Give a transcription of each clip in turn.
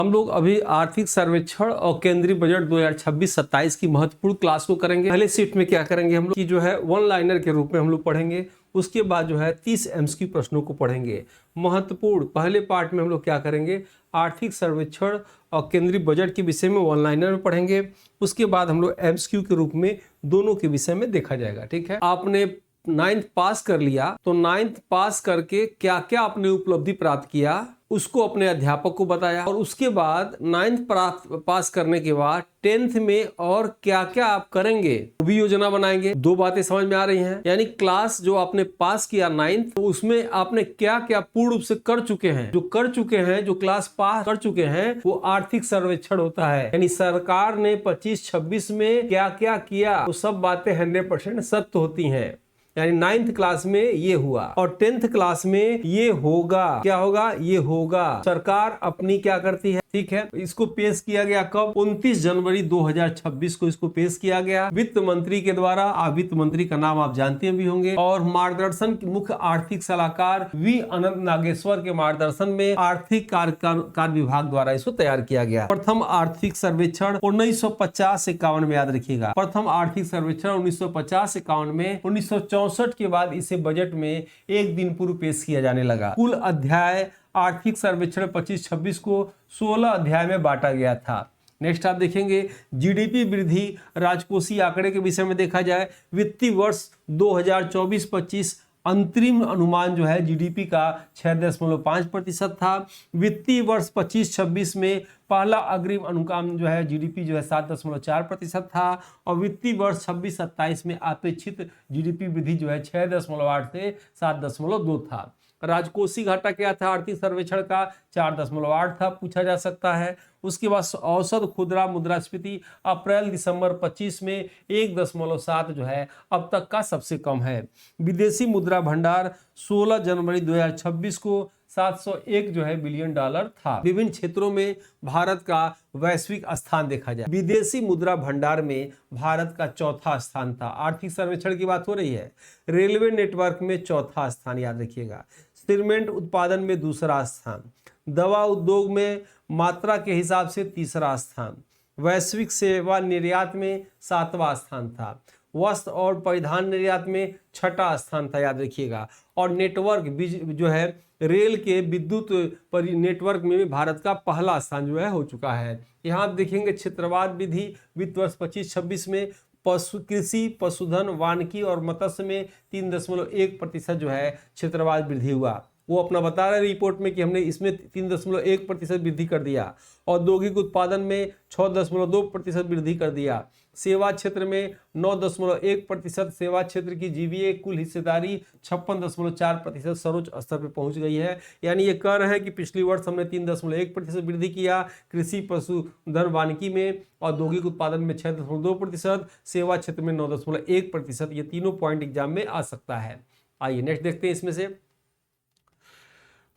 हम लोग अभी आर्थिक सर्वेक्षण और केंद्रीय बजट 2026-27 की महत्वपूर्ण क्लास को करेंगे। पहले शिफ्ट में क्या करेंगे हम लोग की जो है वन लाइनर के रूप में हम लोग पढ़ेंगे। उसके बाद जो है 30 एमसीक्यू प्रश्नों को पढ़ेंगे। महत्वपूर्ण पहले पार्ट में हम लोग क्या करेंगे, आर्थिक सर्वेक्षण और केंद्रीय बजट के विषय में वन लाइनर में पढ़ेंगे। उसके बाद हम लोग एमसीक्यू के रूप में दोनों के विषय में देखा जाएगा। ठीक है, आपने 9th पास कर लिया तो 9th पास करके क्या क्या आपने उपलब्धि प्राप्त किया उसको अपने अध्यापक को बताया, और उसके बाद 9th पास करने के बाद 10th में और क्या क्या आप करेंगे वो भी योजना बनाएंगे। दो बातें समझ में आ रही हैं, यानी क्लास जो आपने पास किया 9th तो उसमें आपने क्या क्या पूर्ण रूप से कर चुके हैं। जो कर चुके हैं, जो क्लास पास कर चुके हैं, वो आर्थिक सर्वेक्षण होता है। यानी सरकार ने 25-26 में क्या क्या किया वो सब बातें 100% सत्य होती हैं। यानी 9th क्लास में ये हुआ और 10th क्लास में ये होगा। क्या होगा? ये होगा। सरकार अपनी क्या करती है, ठीक है। इसको पेश किया गया कब? 29 जनवरी 2026 को इसको पेश किया गया वित्त मंत्री के द्वारा। वित्त मंत्री का नाम आप जानते भी होंगे, और मार्गदर्शन मुख्य आर्थिक सलाहकार वी अनंत नागेश्वर के मार्गदर्शन में आर्थिक कार्य विभाग द्वारा इसको तैयार किया गया। प्रथम आर्थिक सर्वेक्षण 1950-51 में, याद रखिएगा, प्रथम आर्थिक सर्वेक्षण 1950-51 में। 1964 के बाद इसे बजट में एक दिन पूर्व पेश किया जाने लगा। कुल अध्याय आर्थिक सर्वेक्षण 25-26 को 16 अध्याय में बांटा गया था। नेक्स्ट आप देखेंगे जीडीपी वृद्धि राजकोषीय आंकड़े के विषय में देखा जाए। वित्तीय वर्ष 2024-25 अंतरिम अनुमान जो है जीडीपी का 6.5% था। वित्तीय वर्ष 25-26 में पहला अग्रिम अनुमान जो है जीडीपी जो है 7.4% था, और वित्तीय वर्ष 26-27 में अपेक्षित जीडीपी वृद्धि जो है 6.8 से 7.2 था। राजकोषीय घाटा क्या था आर्थिक सर्वेक्षण का? 4.8 था, पूछा जा सकता है। उसके बाद औसत खुदरा मुद्रास्फीति अप्रैल दिसंबर 25 में 1.7 जो है अब तक का सबसे कम है। विदेशी मुद्रा भंडार 16 जनवरी 2026 को 701 जो है बिलियन डॉलर था। विभिन्न क्षेत्रों में भारत का वैश्विक स्थान देखा जाए, विदेशी मुद्रा भंडार में भारत का चौथा स्थान था। आर्थिक सर्वेक्षण की बात हो रही है। रेलवे नेटवर्क में चौथा स्थान, याद रखिएगा। सीमेंट उत्पादन में दूसरा स्थान। दवा उद्योग में मात्रा के हिसाब से तीसरा स्थान। वैश्विक सेवा निर्यात में 7वां स्थान था। वस्त्र और परिधान निर्यात में 6ठा स्थान था, याद रखिएगा। और नेटवर्क जो है रेल के विद्युत नेटवर्क में भी भारत का पहला स्थान जो है हो चुका है। यहाँ आप देखेंगे क्षेत्रवाद विधि वित्त वर्ष 25-26 में कृषि, पशुधन, वानिकी और मत्स्य में 3.1% जो है क्षेत्रवाद वृद्धि हुआ। वो अपना बता रहे रिपोर्ट में कि हमने इसमें 3.1% वृद्धि कर दिया। औद्योगिक उत्पादन में 6.2% वृद्धि कर दिया। सेवा क्षेत्र में 9.1%। सेवा क्षेत्र की जीवीए कुल हिस्सेदारी 56.4% सर्वोच्च स्तर पर पहुंच गई है। यानी ये कह रहे हैं कि पिछली वर्ष हमने 3.1% वृद्धि किया कृषि, पशुधन, वानिकी में। औद्योगिक उत्पादन में 6.2%, सेवा क्षेत्र में 9.1%। ये तीनों पॉइंट एग्जाम में आ सकता है। आइए नेक्स्ट देखते हैं इसमें से।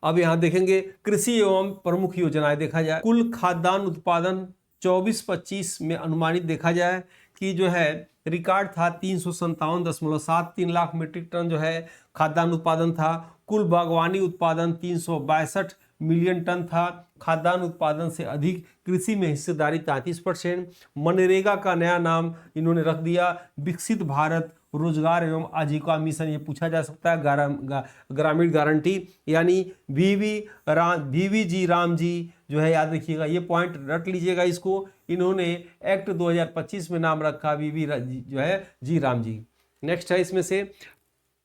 अब यहां देखेंगे कृषि एवं प्रमुख योजनाएं देखा जाए। कुल खाद्यान्न उत्पादन 24-25 में अनुमानित देखा जाए कि जो है रिकॉर्ड था 357.73 लाख मीट्रिक टन जो है खाद्यान्न उत्पादन था। कुल बागवानी उत्पादन 362 मिलियन टन था। खाद्यान्न उत्पादन से अधिक कृषि में हिस्सेदारी 33%। मनरेगा का नया नाम इन्होंने रख दिया विकसित भारत रोजगार एवं आजीविका मिशन। ये पूछा जा सकता है ग्रामीण गारंटी, यानी VV राम जी जो है, याद रखिएगा, ये पॉइंट रट लीजिएगा इसको। इन्होंने एक्ट 2025 में नाम रखा VV जो है जी राम जी। नेक्स्ट है इसमें से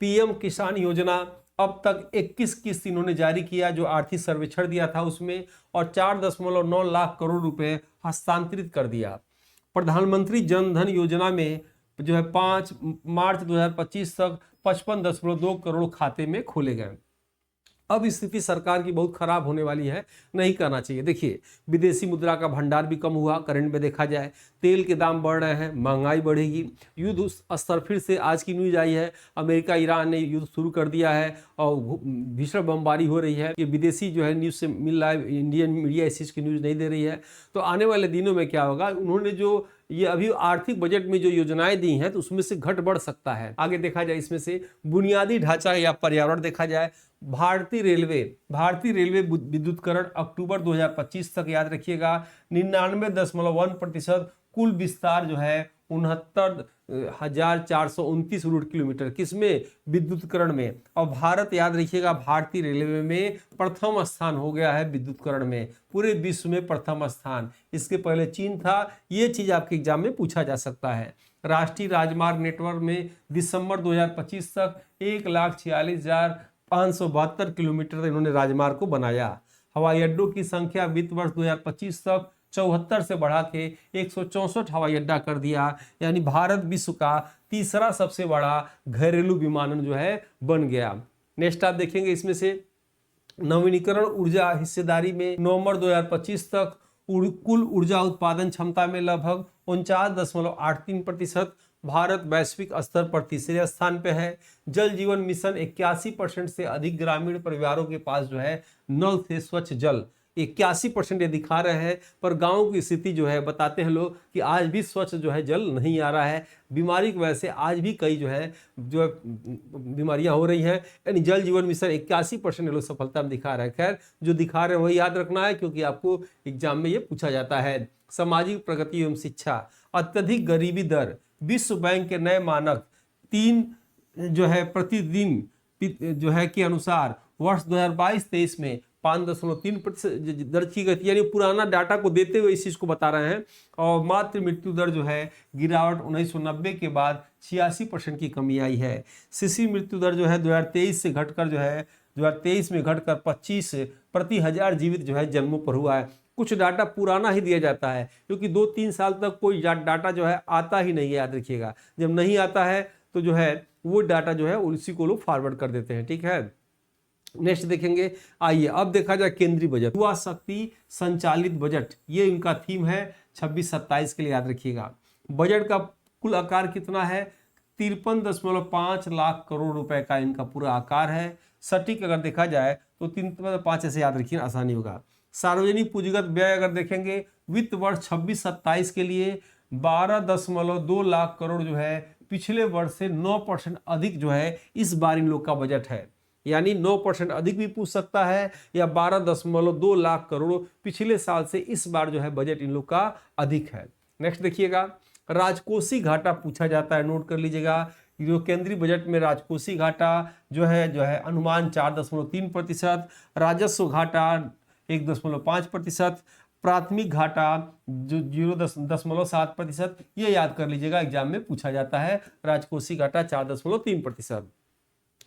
PM किसान योजना। अब तक 21 किस्त इन्होंने जारी किया जो आर्थिक सर्वेक्षण दिया था उसमें, और 4.9 लाख करोड़ रुपए हस्तांतरित कर दिया। प्रधानमंत्री जन धन योजना में जो है 5 मार्च 2025 तक 55.2 करोड़ खाते में खोले गए। अब स्थिति सरकार की बहुत खराब होने वाली है, नहीं करना चाहिए। देखिए विदेशी मुद्रा का भंडार भी कम हुआ करंट में देखा जाए। तेल के दाम बढ़ रहे हैं, महंगाई बढ़ेगी। युद्ध स्तर फिर से आज की न्यूज आई है, अमेरिका ईरान ने युद्ध शुरू कर दिया है और भीषण बमबारी हो रही है। ये विदेशी जो है न्यूज से मिल रहा है, इंडियन मीडिया इस चीज़ की न्यूज नहीं दे रही है। तो आने वाले दिनों में क्या होगा, उन्होंने जो ये अभी आर्थिक बजट में जो योजनाएं दी हैं तो उसमें से घट बढ़ सकता है। आगे देखा जाए इसमें से बुनियादी ढांचा या पर्यावरण देखा जाए, भारतीय रेलवे विद्युतीकरण अक्टूबर 2025 तक, याद रखिएगा 99.1% कुल विस्तार जो है 69,429 रूट किलोमीटर किसमें, विद्युतीकरण में। और भारत, याद रखिएगा, भारतीय रेलवे में प्रथम स्थान हो गया है विद्युतीकरण में, पूरे विश्व में प्रथम स्थान। इसके पहले चीन था। ये चीज आपके एग्जाम में पूछा जा सकता है। राष्ट्रीय राजमार्ग नेटवर्क में दिसंबर 2025 तक 1,46,572 किलोमीटर इन्होंने राजमार्ग को बनाया। हवाई अड्डों की संख्या वित्त वर्ष 2025 तक 74 से बढ़ा के 164 हवाई अड्डा कर दिया, यानी भारत विश्व का तीसरा सबसे बड़ा घरेलू विमानन जो है बन गया। नेक्स्ट आप देखेंगे इसमें से नवीनीकरण ऊर्जा हिस्सेदारी में नवंबर 2025 तक कुल ऊर्जा उत्पादन क्षमता में लगभग 49.83%, भारत वैश्विक स्तर पर तीसरे स्थान पे है। जल जीवन मिशन 81% से अधिक ग्रामीण परिवारों के पास जो है नल से स्वच्छ जल, 81% ये दिखा रहे हैं, पर गांव की स्थिति जो है बताते हैं लोग कि आज भी स्वच्छ जो है जल नहीं आ रहा है। बीमारी की वजह से आज भी कई जो है बीमारियां हो रही हैं, यानी जल जीवन मिशन 81% लोग सफलता में दिखा रहे हैं। खैर जो दिखा रहे हैं वही याद रखना है, क्योंकि आपको एग्जाम में ये पूछा जाता है। सामाजिक प्रगति एवं शिक्षा, अत्यधिक गरीबी दर, विश्व बैंक के नए मानक 3 जो है प्रतिदिन जो है के अनुसार वर्ष 2022-23 में 5.3% दर्ज की गई थी, यानी पुराना डाटा को देते हुए इस चीज को बता रहे हैं। और मातृ मृत्यु दर जो है गिरावट 1990 के बाद 86% की कमी आई है। शिशु मृत्यु दर जो है 2023 से घटकर जो है 2023 में घटकर 25 प्रति हजार जीवित जो है जन्मों पर हुआ है। कुछ डाटा पुराना ही दिया जाता है, क्योंकि 2-3 साल तक कोई डाटा जो है आता ही नहीं है, याद रखिएगा। जब नहीं आता है तो जो है वो डाटा जो है उसी को लोग फॉरवर्ड कर देते हैं, ठीक है। नेक्स्ट देखेंगे, आइए अब देखा जाए केंद्रीय बजट, युवा शक्ति संचालित बजट, ये इनका थीम है 26-27 के लिए, याद रखिएगा। बजट का कुल आकार कितना है, 53.5 लाख करोड़ रुपए का इनका पूरा आकार है। सटीक अगर देखा जाए तो 3.5 ऐसे याद रखिए, आसानी होगा। सार्वजनिक पूंजीगत व्यय अगर देखेंगे वित्त वर्ष 26-27 के लिए 12.2 लाख करोड़ जो है पिछले वर्ष से 9% अधिक जो है इस बार इन लोग का बजट है, यानी 9% अधिक भी पूछ सकता है, या 12.2 लाख करोड़ पिछले साल से इस बार जो है बजट इन लोग का अधिक है। नेक्स्ट देखिएगा, राजकोषीय घाटा पूछा जाता है, नोट कर लीजिएगा। जो केंद्रीय बजट में राजकोषीय घाटा जो है अनुमान 4.3%, राजस्व घाटा 1.5%, प्राथमिक घाटा जो 0.7%, ये याद कर लीजिएगा, एग्जाम में पूछा जाता है। राजकोषीय घाटा 4.3%,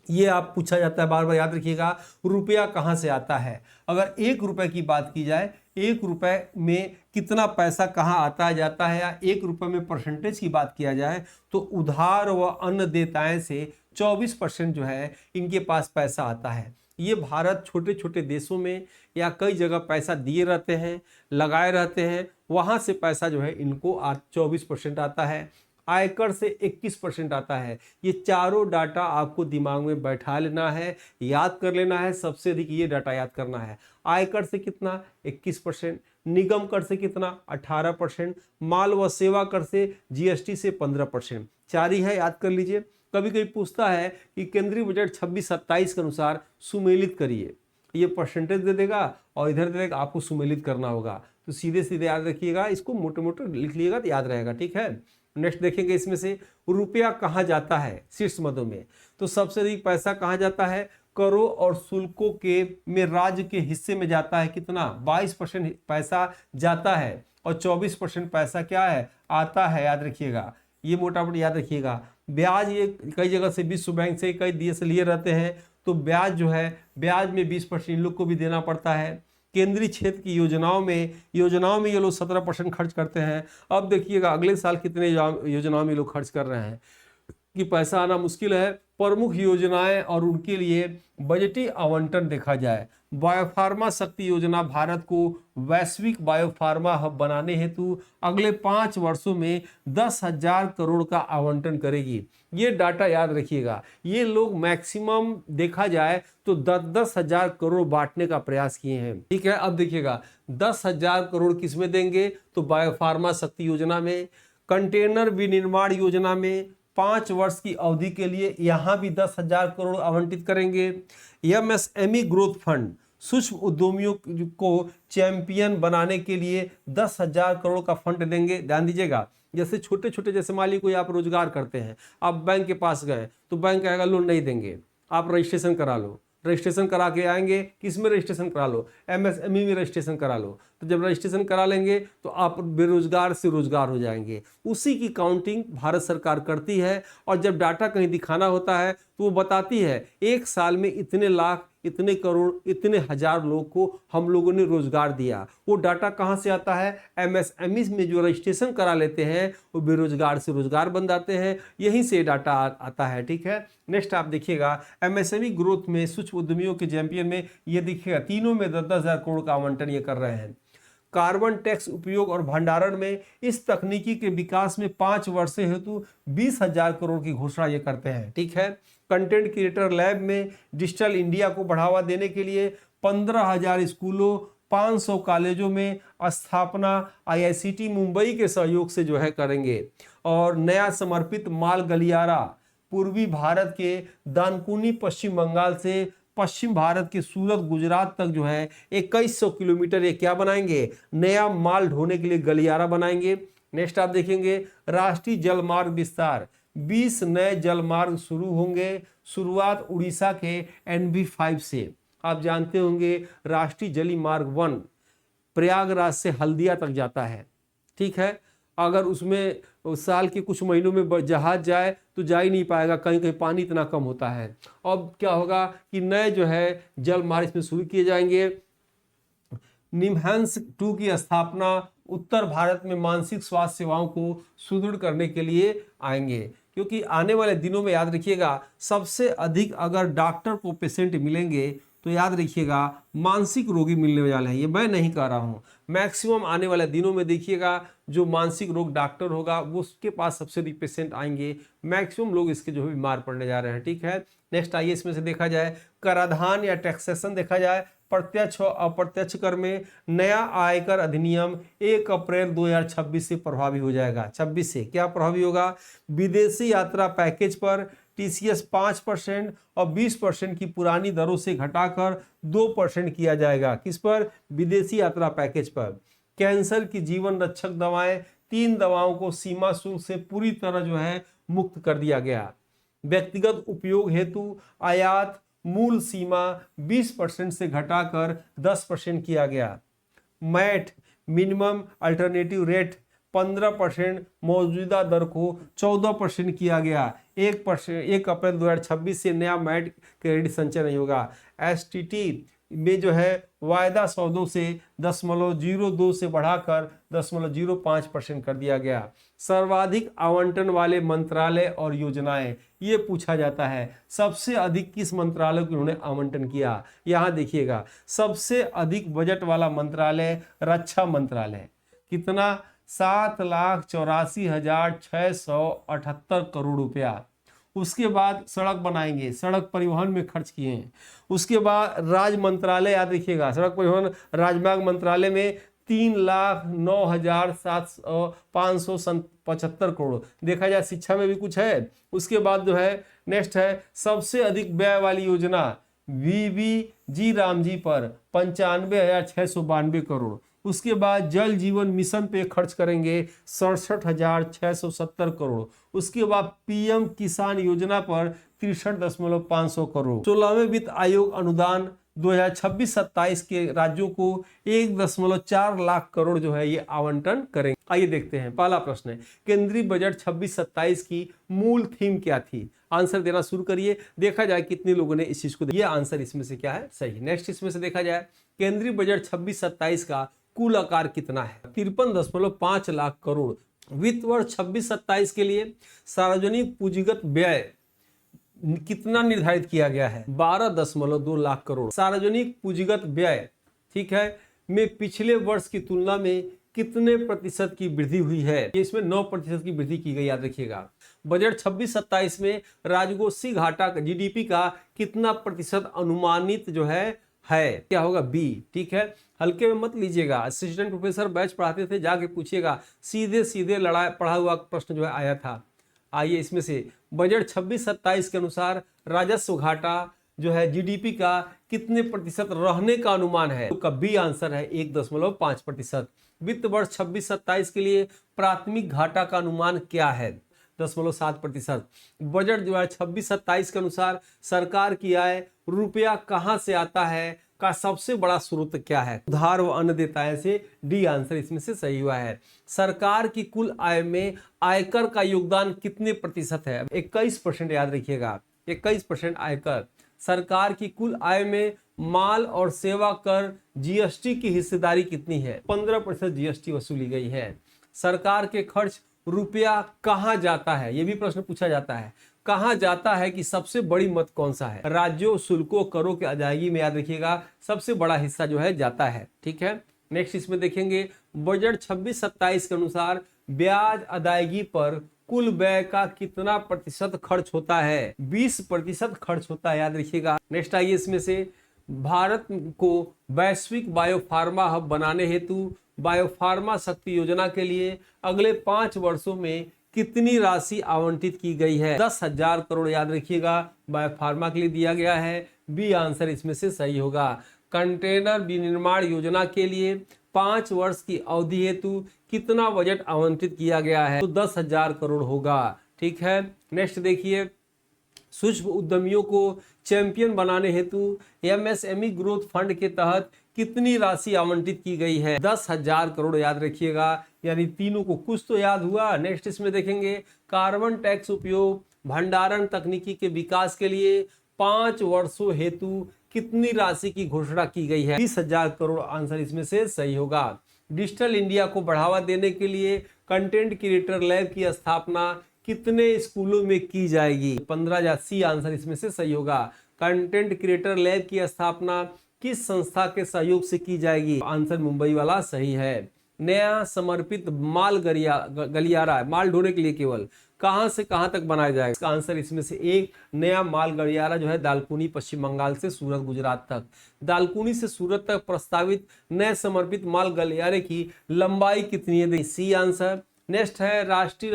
ये आप पूछा जाता है, बार बार याद रखिएगा। रुपया कहाँ से आता है, अगर 1 रुपए की बात की जाए, 1 रुपए में कितना पैसा कहाँ आता है जाता है, या 1 रुपए में परसेंटेज की बात किया जाए तो उधार व अन्य देयताएं से 24% जो है इनके पास पैसा आता है। ये भारत छोटे छोटे देशों में या कई जगह पैसा दिए रहते हैं, लगाए रहते हैं, वहां से पैसा जो है इनको 24% आता है। आयकर से 21% आता है। ये चारों डाटा आपको दिमाग में बैठा लेना है, याद कर लेना है, सबसे अधिक ये डाटा याद करना है। आयकर से कितना, 21%, निगम कर से कितना, 18%, माल व सेवा कर से जीएसटी से 15%, 4 ही है, याद कर लीजिए। कभी कभी पूछता है कि केंद्रीय बजट 26-27 के अनुसार सुमेलित करिए, ये परसेंटेज दे देगा और इधर दे देगा, आपको सुमेलित करना होगा, तो सीधे सीधे याद रखिएगा, इसको मोटे मोटे लिख लीजिएगा तो याद रहेगा, ठीक है। नेक्स्ट देखेंगे इसमें से रुपया कहाँ जाता है शीर्ष मदों में, तो सबसे अधिक पैसा कहाँ जाता है, करों और शुल्कों के में राज्य के हिस्से में जाता है, कितना, 22% पैसा जाता है, और 24% पैसा क्या है, आता है, याद रखिएगा, ये मोटा मोटी याद रखिएगा। ब्याज ये कई जगह से, विश्व बैंक से, कई देश लिए रहते हैं, तो ब्याज जो है, ब्याज में 20% इन लोग को भी देना पड़ता है। केंद्रीय क्षेत्र की योजनाओं में ये लोग 17% खर्च करते हैं। अब देखिएगा अगले साल कितने योजनाओं में लोग खर्च कर रहे हैं, कि पैसा आना मुश्किल है। प्रमुख योजनाएं और उनके लिए बजटीय आवंटन देखा जाए, बायोफार्मा शक्ति योजना भारत को वैश्विक बायोफार्मा हब बनाने हेतु अगले 5 वर्षों में 10,000 करोड़ का आवंटन करेगी। ये डाटा याद रखिएगा, ये लोग मैक्सिमम देखा जाए तो 10,000 करोड़ बांटने का प्रयास किए हैं, ठीक है। अब देखिएगा 10,000 करोड़ किसमें देंगे, तो बायोफार्मा शक्ति योजना में, कंटेनर विनिर्माण योजना में 5 वर्ष की अवधि के लिए यहां भी 10,000 करोड़ आवंटित करेंगे। एमएसएमई ग्रोथ फंड सूक्ष्म उद्यमियों को चैंपियन बनाने के लिए 10,000 करोड़ का फंड देंगे। ध्यान दीजिएगा, जैसे छोटे छोटे, जैसे मान लीजिए कोई आप रोजगार करते हैं, आप बैंक के पास गए तो बैंक कहेगा लोन नहीं देंगे, आप रजिस्ट्रेशन करा लो। रजिस्ट्रेशन करा के आएंगे, किस में रजिस्ट्रेशन करा लो? एमएसएमई में रजिस्ट्रेशन करा लो। तो जब रजिस्ट्रेशन करा लेंगे तो आप बेरोजगार से रोजगार हो जाएंगे। उसी की काउंटिंग भारत सरकार करती है, और जब डाटा कहीं दिखाना होता है तो वो बताती है एक साल में इतने लाख, इतने करोड़, इतने हजार लोग को हम लोगों ने रोजगार दिया। वो डाटा कहाँ से आता है? एमएसएमई में जो रजिस्ट्रेशन करा लेते हैं वो बेरोजगार से रोजगार बन जाते हैं, यहीं से डाटा आता है। ठीक है, नेक्स्ट आप देखिएगा, एमएसएमई ग्रोथ में सूक्ष्म उद्यमियों के चैंपियन में ये देखिएगा, तीनों में 10,000 करोड़ का आवंटन ये कर रहे हैं। कार्बन टैक्स उपयोग और भंडारण में इस तकनीकी के विकास में 5 वर्ष हेतु 20,000 करोड़ की घोषणा ये करते हैं। ठीक है, कंटेंट क्रिएटर लैब में डिजिटल इंडिया को बढ़ावा देने के लिए 15,000 स्कूलों, 500 कॉलेजों में स्थापना आईआईसीटी मुंबई के सहयोग से जो है करेंगे। और नया समर्पित माल गलियारा पूर्वी भारत के दानकुनी पश्चिम बंगाल से पश्चिम भारत के सूरत गुजरात तक जो है 2100 किलोमीटर ये क्या बनाएंगे? नया माल ढोने के लिए गलियारा बनाएंगे। नेक्स्ट आप देखेंगे, राष्ट्रीय जल मार्ग विस्तार, 20 नए जल मार्ग शुरू होंगे। शुरुआत उड़ीसा के NB5 से। आप जानते होंगे राष्ट्रीय जली मार्ग 1 प्रयागराज से हल्दिया तक जाता है। ठीक है, अगर उसमें साल के कुछ महीनों में जहाज जाए तो जा ही नहीं पाएगा, कहीं कहीं पानी इतना कम होता है। अब क्या होगा कि नए जो है जल मार्ग इसमें शुरू किए जाएंगे। निमहंस 2 की स्थापना उत्तर भारत में मानसिक स्वास्थ्य सेवाओं को सुदृढ़ करने के लिए आएंगे, क्योंकि आने वाले दिनों में याद रखिएगा, सबसे अधिक अगर डॉक्टर को पेशेंट मिलेंगे तो याद रखिएगा मानसिक रोगी मिलने वाले हैं। ये मैं नहीं कह रहा हूँ, मैक्सिमम आने वाले दिनों में देखिएगा जो मानसिक रोग डॉक्टर होगा वो उसके पास सबसे अधिक पेशेंट आएंगे। मैक्सिमम लोग इसके जो है बीमार पड़ने जा रहे हैं। ठीक है, नेक्स्ट आइए इसमें से देखा जाए, कराधान या टैक्सेशन देखा जाए। प्रत्यक्ष और अप्रत्यक्ष कर में नया आयकर अधिनियम 1 अप्रैल 2026 से प्रभावी हो जाएगा। 26 से क्या प्रभावी होगा? विदेशी यात्रा पैकेज पर TCS 5% और 20% की पुरानी दरों से घटाकर 2% किया जाएगा। किस पर? विदेशी यात्रा पैकेज पर। कैंसर की जीवन रक्षक दवाएं, 3 दवाओं को सीमा शुल्क से पूरी तरह जो है मुक्त कर दिया गया। व्यक्तिगत उपयोग हेतु आयात मूल सीमा 20% से घटाकर 10% किया गया। मैट मिनिमम अल्टरनेटिव रेट 15% मौजूदा दर को 14% किया गया। 1 अप्रैल 2026 से नया मैट क्रेडिट संचय नहीं होगा। STT में जो है वायदा सौदों से 0.02 से बढ़ाकर 0.05% कर दिया गया। सर्वाधिक आवंटन वाले मंत्रालय और योजनाएं, ये पूछा जाता है सबसे अधिक किस मंत्रालय को उन्होंने आवंटन किया। यहां देखिएगा, सबसे अधिक बजट वाला मंत्रालय रक्षा मंत्रालय, कितना? 7,84,678 करोड़ रुपया। उसके बाद सड़क बनाएंगे, सड़क परिवहन में खर्च किए हैं। उसके बाद राज्य मंत्रालय याद रखिएगा, सड़क परिवहन राजमार्ग मंत्रालय में 3,09,575 करोड़। देखा जाए शिक्षा में भी कुछ है। उसके बाद जो है नेक्स्ट है सबसे अधिक व्यय वाली योजना VVG रामजी पर 95,692 करोड़। उसके बाद जल जीवन मिशन पे खर्च करेंगे 67,670 करोड़। उसके बाद PM किसान योजना पर 63,500 करोड़। 16वें वित्त आयोग अनुदान 2026-27 के राज्यों को 1.4 लाख करोड़ जो है ये आवंटन करेंगे। आइए देखते हैं, पहला प्रश्न है केंद्रीय बजट 26-27 की मूल थीम क्या थी? आंसर देना शुरू करिए, देखा जाए कितने लोगों ने इस चीज को ये आंसर इसमें से क्या है सही। नेक्स्ट इसमें से देखा जाए केंद्रीय बजट 26-27 का कुल आकार कितना है? 53.5 लाख करोड़। वित्त वर्ष 26-27 के लिए सार्वजनिक पूंजीगत व्यय कितना निर्धारित किया गया है? 12.2 लाख करोड़। सार्वजनिक पूंजीगत व्यय, ठीक है, में पिछले वर्ष की तुलना में कितने प्रतिशत की वृद्धि हुई है? इसमें 9% की वृद्धि की गई, याद रखिएगा। बजट 26-27 में राजकोषीय घाटा GDP का कितना प्रतिशत अनुमानित जो है क्या होगा? B। ठीक है, हल्के में मत लीजिएगा। असिस्टेंट प्रोफेसर बैच पढ़ाते थे, जाके पूछिएगा, सीधे सीधे लड़ा पढ़ा हुआ प्रश्न जो है आया था। आइए इसमें से बजट 26-27 के अनुसार राजस्व घाटा जो है जीडीपी का कितने प्रतिशत रहने का अनुमान है? तो बी आंसर है 1.5%। वित्त वर्ष 26-27 के लिए प्राथमिक घाटा का अनुमान क्या है? 0.7%। बजट जो है 26-27 के अनुसार सरकार की आय रुपया कहां से आता है का सबसे बड़ा स्रोत क्या है? उधार व अन्य देयताएं से। डी आंसर इसमें से सही हुआ है। सरकार की कुल आय में आयकर का योगदान कितने प्रतिशत है? 21% याद रखिएगा, 21% आयकर। सरकार की कुल आय में माल और सेवा कर जीएसटी की हिस्सेदारी कितनी है? 15% जीएसटी वसूली गई है। सरकार के खर्च रुपया कहां जाता है? यह भी प्रश्न पूछा जाता है, कहां जाता है कि सबसे बड़ी मत कौन सा है? राज्यों, शुल्कों, करों की अदायगी में याद रखिएगा सबसे बड़ा हिस्सा जो है जाता है। ठीक है, नेक्स्ट इसमें देखेंगे बजट 26-27 के अनुसार ब्याज अदायगी पर कुल व्यय का कितना प्रतिशत खर्च होता है? 20% खर्च होता है, याद रखिएगा। नेक्स्ट आइए इसमें से भारत को वैश्विक बायोफार्मा हब बनाने हेतु बायोफार्मा शक्ति योजना के लिए अगले 5 वर्षों में कितनी राशि आवंटित की गई है? 10,000 करोड़ याद रखिएगा बायोफार्मा के लिए दिया गया है। बी आंसर इसमें से सही होगा। कंटेनर विनिर्माण योजना के लिए 5 वर्ष की अवधि हेतु कितना बजट आवंटित किया गया है? तो 10,000 करोड़ होगा। ठीक है, नेक्स्ट देखिए, सूक्ष्म उद्यमियों को चैंपियन बनाने हेतु एमएसएमई ग्रोथ फंड के तहत कितनी राशि आवंटित की गई है? 10,000 करोड़ याद रखिएगा, यानी तीनों को कुछ तो याद हुआ। नेक्स्ट इसमें देखेंगे कार्बन टैक्स उपयोग भंडारण तकनीकी के विकास के लिए 5 वर्षों हेतु कितनी राशि की घोषणा की गई है? 20,000 करोड़ आंसर इसमें से सही होगा। डिजिटल इंडिया को बढ़ावा देने के लिए कंटेंट क्रिएटर लैब की स्थापना कितने स्कूलों में की जाएगी? 15,000। सी आंसर इसमें से सही होगा। कंटेंट क्रिएटर लैब की स्थापना किस संस्था के सहयोग से की जाएगी? आंसर मुंबई वाला सही है। नया समर्पित माल गलियारा माल ढोने के लिए केवल कहां से कहां तक बनाया जाएगा? इसका आंसर इसमें से एक नया माल गलियारा जो है दालकुनी पश्चिम बंगाल से सूरत गुजरात तक। दालकुनी से सूरत तक प्रस्तावित नए समर्पित माल गलियारे की लंबाई कितनी है? C answer. नेक्स्ट है राष्ट्रीय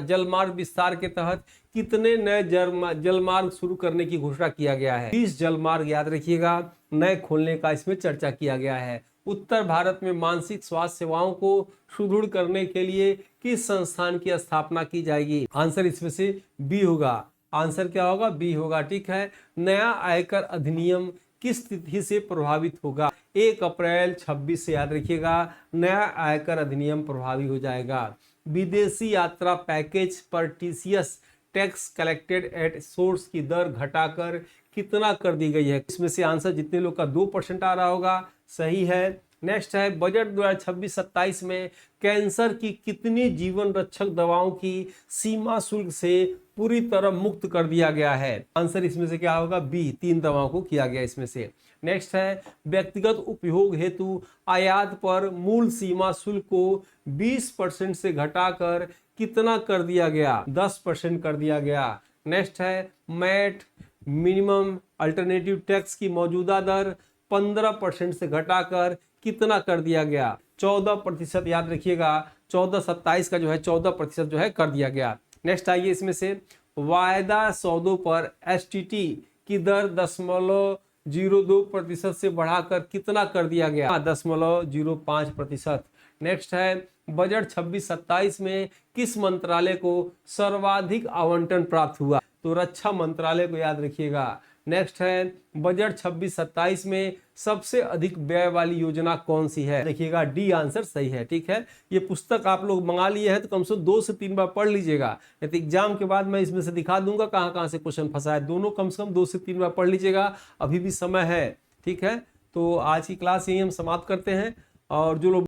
जलमार्ग विस्तार के तहत कितने नए जलमार्ग शुरू करने की घोषणा किया गया है? 30 जलमार्ग याद रखिएगा नए खोलने का इसमें चर्चा किया गया है। उत्तर भारत में मानसिक स्वास्थ्य सेवाओं को सुदृढ़ करने के लिए किस संस्थान की स्थापना की जाएगी? आंसर इसमें से बी होगा। आंसर क्या होगा? बी होगा। ठीक है, नया आयकर अधिनियम किस तिथि से प्रभावित होगा? 1 अप्रैल 26 से याद रखिएगा नया आयकर अधिनियम प्रभावी हो जाएगा। विदेशी यात्रा पैकेज पर TCS tax collected at source की दर घटाकर कितना कर दी गई है? इसमें से आंसर जितने लोग का 2% आ रहा होगा सही है। नेक्स्ट है बजट 2026-27 में कैंसर की कितनी जीवन रक्षक दवाओं की सीमा शुल्क से पूरी तरह मुक्त कर दिया गया है? आंसर इसमें से क्या होगा? बी, 3 दवाओं को किया गया इसमें से। नेक्स्ट है व्यक्तिगत उपयोग हेतु आयात पर मूल सीमा शुल्क को 20% से घटाकर कितना कर दिया गया? 10% कर दिया गया। नेक्स्ट है मैट मिनिमम अल्टरनेटिव टैक्स की मौजूदा दर 15% से घटाकर कितना कर दिया गया? 14% याद रखिएगा। 14-27 का जो है 14% जो है कर दिया गया। नेक्स्ट आइए इसमें से वायदा सौदों पर एसटीटी की दर 0.02% से बढ़ाकर कितना कर दिया गया? 0.05%। नेक्स्ट है बजट 26-27 में किस मंत्रालय को सर्वाधिक आवंटन प्राप्त हुआ? तो रक्षा मंत्रालय को याद रखिएगा। नेक्स्ट है बजट 26-27 में सबसे अधिक व्यय वाली योजना कौन सी है? देखिएगा डी आंसर सही है। ठीक है, ये पुस्तक आप लोग मंगा लिए हैं तो कम से कम 2 से 3 बार पढ़ लीजिएगा, नहीं तो एग्जाम के बाद मैं इसमें से दिखा दूंगा कहां कहां से क्वेश्चन फंसा है। दोनों कम से कम 2 से 3 बार पढ़ लीजिएगा, अभी भी समय है। ठीक है, तो आज की क्लास यही हम समाप्त करते हैं। और जो लोग